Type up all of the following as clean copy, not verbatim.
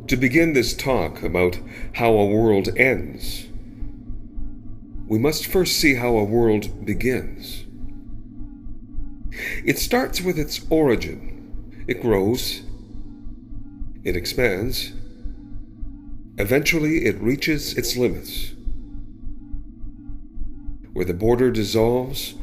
To begin this talk about how a world ends, we must first see how a world begins. It starts with its origin. It grows, it expands, eventually it reaches its limits, where the border dissolves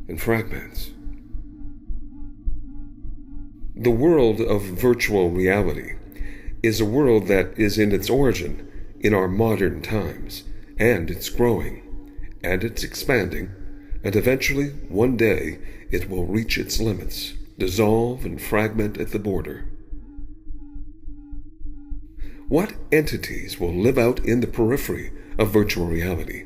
and fragments. The world of virtual reality is a world that is in its origin in our modern times, and it's growing, and it's expanding, and eventually, one day, it will reach its limits, dissolve and fragment at the border. What entities will live out in the periphery of virtual reality,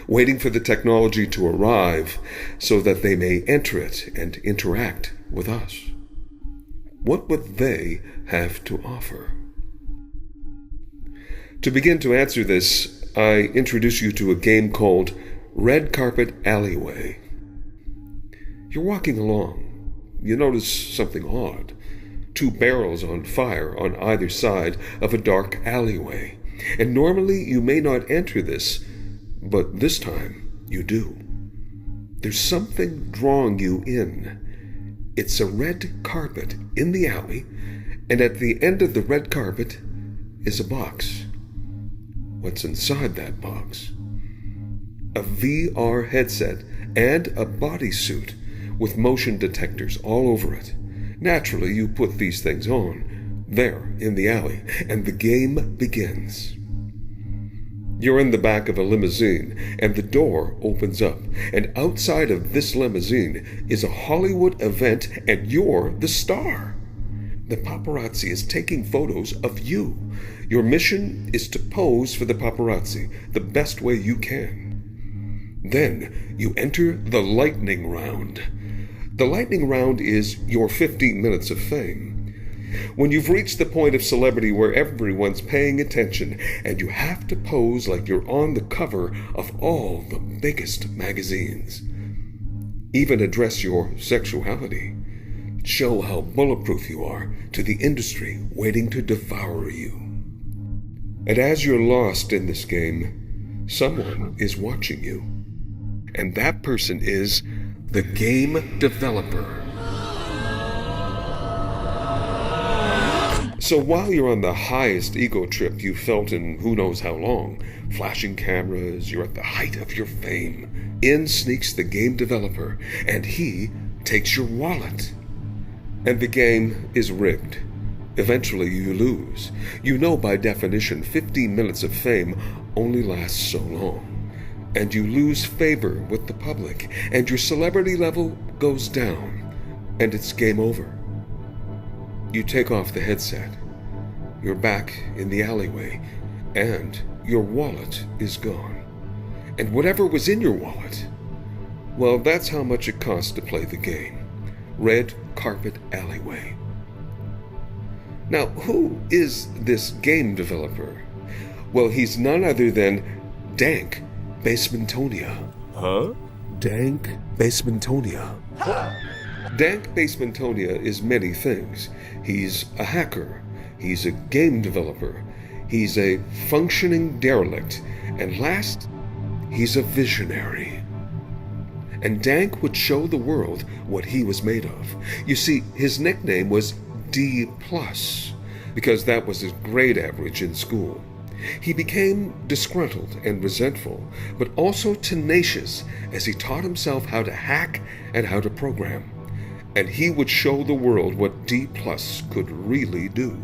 waiting for the technology to arrive so that they may enter it and interact with us? What would they have to offer? To begin to answer this, I introduce you to a game called Red Carpet Alleyway. You're walking along. You notice something odd. 2 barrels on fire on either side of a dark alleyway. And normally you may not enter this, but this time you do. There's something drawing you in. It's a red carpet in the alley, and at the end of the red carpet is a box. What's inside that box? A VR headset and a bodysuit with motion detectors all over it. Naturally, you put these things on, there in the alley, and the game begins. You're in the back of a limousine, and the door opens up, and outside of this limousine is a Hollywood event, and you're the star. The paparazzi is taking photos of you. Your mission is to pose for the paparazzi the best way you can. Then you enter the lightning round. The lightning round is your 15 minutes of fame. When you've reached the point of celebrity where everyone's paying attention and you have to pose like you're on the cover of all the biggest magazines. Even address your sexuality. Show how bulletproof you are to the industry waiting to devour you. And as you're lost in this game, someone is watching you. And that person is the game developer. So while you're on the highest ego trip you've felt in who knows how long, flashing cameras, you're at the height of your fame, in sneaks the game developer, and he takes your wallet. And the game is rigged. Eventually you lose. You know by definition 15 minutes of fame only lasts so long. And you lose favor with the public, and your celebrity level goes down, and it's game over. You take off the headset. You're back in the alleyway, and your wallet is gone. And whatever was in your wallet, well, that's how much it costs to play the game. Red Carpet Alleyway. Now, who is this game developer? Well, he's none other than Dank Basementonia. Huh? Dank Basementonia. Dank Basementonia is many things. He's a hacker. He's a game developer. He's a functioning derelict. And last, he's a visionary. And Dank would show the world what he was made of. You see, his nickname was D+, because that was his grade average in school. He became disgruntled and resentful, but also tenacious as he taught himself how to hack and how to program. And he would show the world what D+ could really do.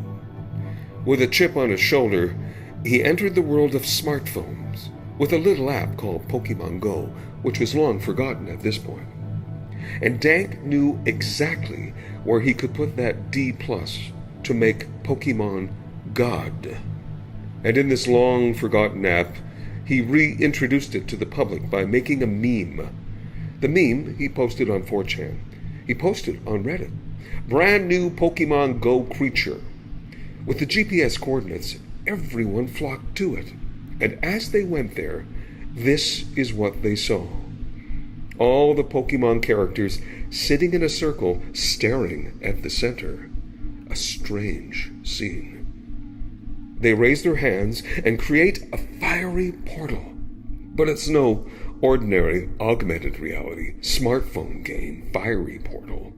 With a chip on his shoulder, he entered the world of smartphones with a little app called Pokemon Go, which was long forgotten at this point. And Dank knew exactly where he could put that D+ to make Pokemon God. And in this long forgotten app, he reintroduced it to the public by making a meme. The meme he posted on 4chan. He posted on Reddit. Brand new Pokemon Go creature. With the GPS coordinates, everyone flocked to it. And as they went there, this is what they saw. All the Pokemon characters sitting in a circle staring at the center. A strange scene. They raise their hands and create a fiery portal. But it's no ordinary augmented reality smartphone game fiery portal.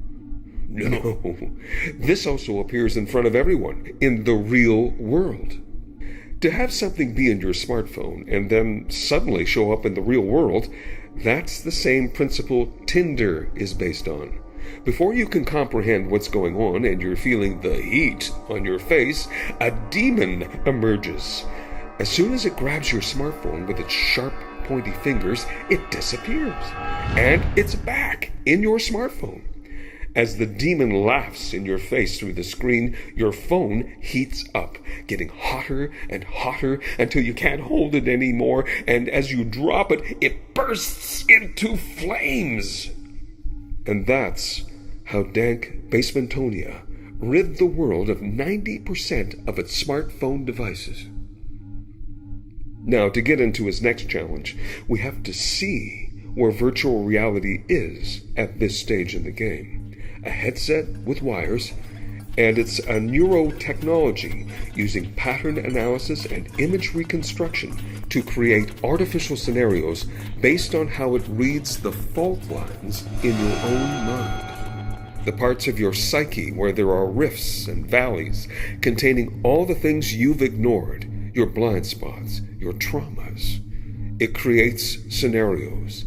No, this also appears in front of everyone in the real world. To have something be in your smartphone and then suddenly show up in the real world, that's the same principle Tinder is based on. Before you can comprehend what's going on and you're feeling the heat on your face, a demon emerges. As soon as it grabs your smartphone with its sharp, pointy fingers, it disappears. And it's back in your smartphone. As the demon laughs in your face through the screen, your phone heats up, getting hotter and hotter until you can't hold it anymore, and as you drop it, it bursts into flames. And that's how Dank Basementonia rid the world of 90% of its smartphone devices. Now, to get into his next challenge, we have to see where virtual reality is at this stage in the game. A headset with wires, and it's a neurotechnology using pattern analysis and image reconstruction to create artificial scenarios based on how it reads the fault lines in your own mind. The parts of your psyche where there are rifts and valleys containing all the things you've ignored, your blind spots, your traumas. It creates scenarios.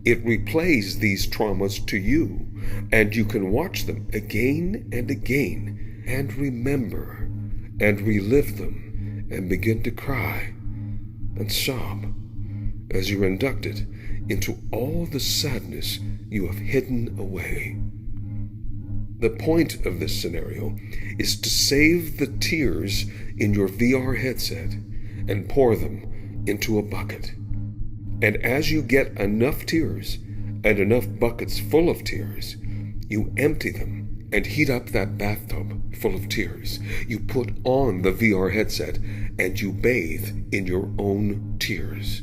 It replays these traumas to you, and you can watch them again and again and remember and relive them and begin to cry and sob as you're inducted into all the sadness you have hidden away. The point of this scenario is to save the tears in your VR headset and pour them into a bucket. And as you get enough tears and enough buckets full of tears, you empty them and heat up that bathtub full of tears. You put on the VR headset and you bathe in your own tears.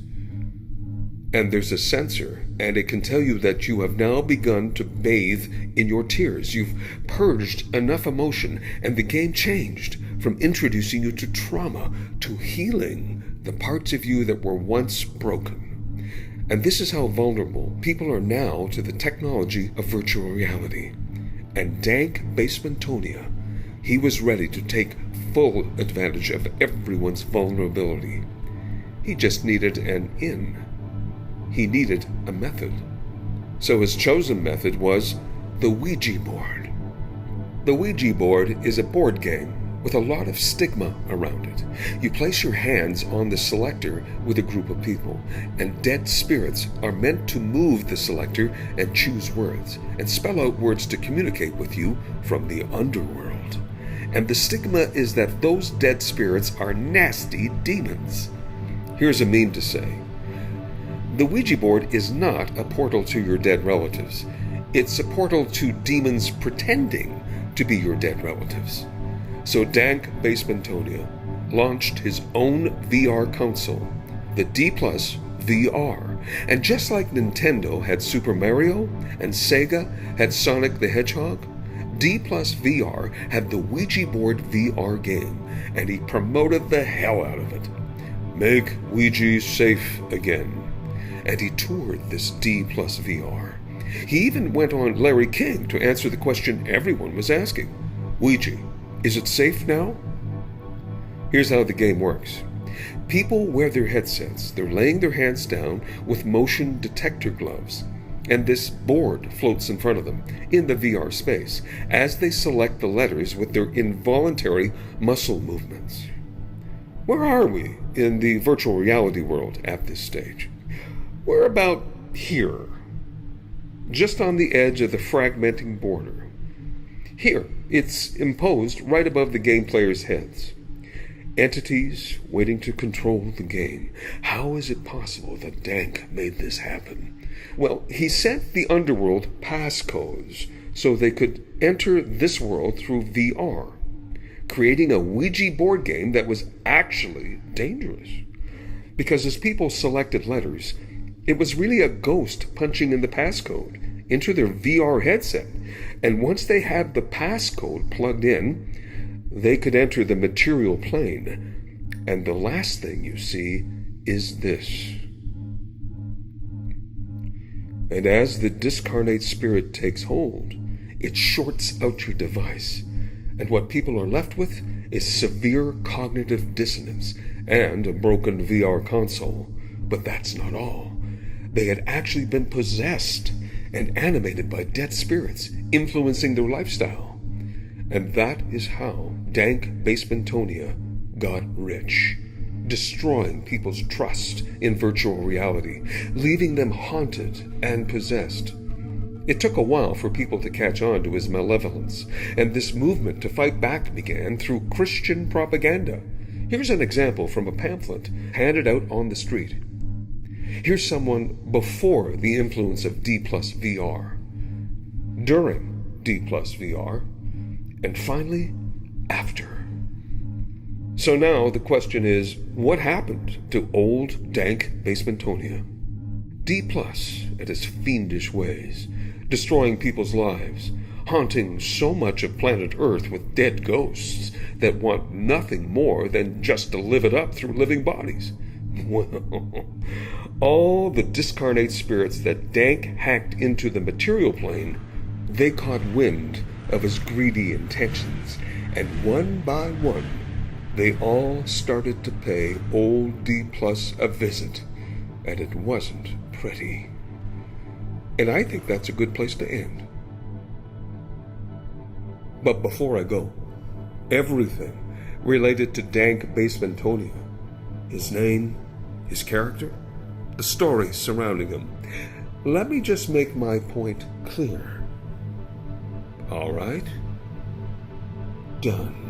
And there's a sensor, and it can tell you that you have now begun to bathe in your tears. You've purged enough emotion, and the game changed from introducing you to trauma to healing the parts of you that were once broken. And this is how vulnerable people are now to the technology of virtual reality. And Dank Basementonia, he was ready to take full advantage of everyone's vulnerability. He just needed an in. He needed a method. So his chosen method was the Ouija board. The Ouija board is a board game with a lot of stigma around it. You place your hands on the selector with a group of people, and dead spirits are meant to move the selector and choose words, and spell out words to communicate with you from the underworld. And the stigma is that those dead spirits are nasty demons. Here's a meme to say. The Ouija board is not a portal to your dead relatives. It's a portal to demons pretending to be your dead relatives. So Dank Basementonia launched his own VR console, the D+ VR. And just like Nintendo had Super Mario and Sega had Sonic the Hedgehog, D+ VR had the Ouija board VR game, and he promoted the hell out of it. Make Ouija safe again. And he toured this D+ VR. He even went on Larry King to answer the question everyone was asking. Ouija, is it safe now? Here's how the game works. People wear their headsets. They're laying their hands down with motion detector gloves, and this board floats in front of them in the VR space as they select the letters with their involuntary muscle movements. Where are we in the virtual reality world at this stage? We're about here, just on the edge of the fragmenting border. Here, it's imposed right above the game players' heads. Entities waiting to control the game. How is it possible that Dank made this happen? Well, he sent the underworld passcodes so they could enter this world through VR, creating a Ouija board game that was actually dangerous. Because as people selected letters, it was really a ghost punching in the passcode into their VR headset. And once they had the passcode plugged in, they could enter the material plane. And the last thing you see is this. And as the discarnate spirit takes hold, it shorts out your device, and what people are left with is severe cognitive dissonance and a broken VR console. But that's not all. They had actually been possessed and animated by dead spirits, influencing their lifestyle. And that is how Dank Basementonia got rich, destroying people's trust in virtual reality, leaving them haunted and possessed. It took a while for people to catch on to his malevolence, and this movement to fight back began through Christian propaganda. Here's an example from a pamphlet handed out on the street. Here's someone before the influence of D plus VR, during D plus VR, and finally after. So now the question is, what happened to old Dank Basementonia? D plus at his fiendish ways, destroying people's lives, haunting so much of planet Earth with dead ghosts that want nothing more than just to live it up through living bodies. Well, all the discarnate spirits that Dank hacked into the material plane, they caught wind of his greedy intentions, and one by one, they all started to pay old D plus a visit, and it wasn't pretty. And I think that's a good place to end. But before I go, everything related to Dank Basementonia, his name, his character, the stories surrounding him, let me just make my point clear. All right? Done.